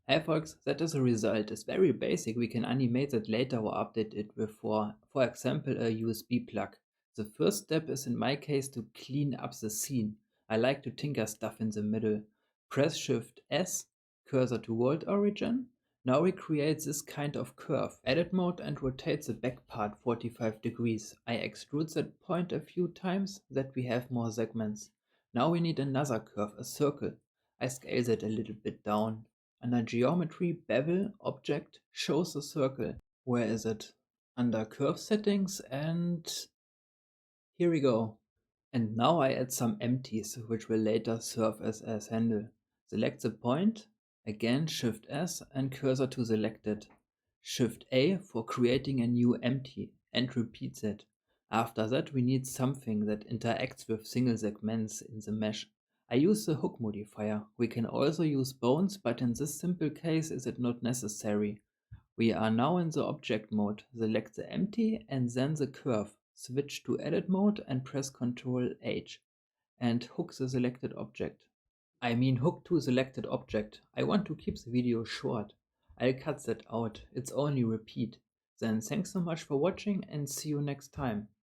Hey folks, that is a result. It's very basic. We can animate it later or update it with, for example, a USB plug. The first step is in my case to clean up the scene. I like to tinker stuff in the middle. Press Shift S, cursor to world origin. Now we create this kind of curve. Edit mode and rotate the back part 45 degrees. I extrude that point a few times that we have more segments. Now we need another curve, a circle. I scale that a little bit down. Under Geometry, Bevel object shows a circle. Where is it? Under Curve Settings, and here we go. And now I add some empties, which will later serve as handle. Select the point, again Shift S and cursor to selected. Shift A for creating a new empty, and repeat that. After that we need something that interacts with single segments in the mesh. I use the hook modifier. We can also use bones, but in this simple case is it not necessary. We are now in the object mode. Select the empty and then the curve. Switch to edit mode and press Ctrl H and hook the selected object. I mean hook to selected object. I want to keep the video short. I'll cut that out. It's only repeat. Then thanks so much for watching and see you next time.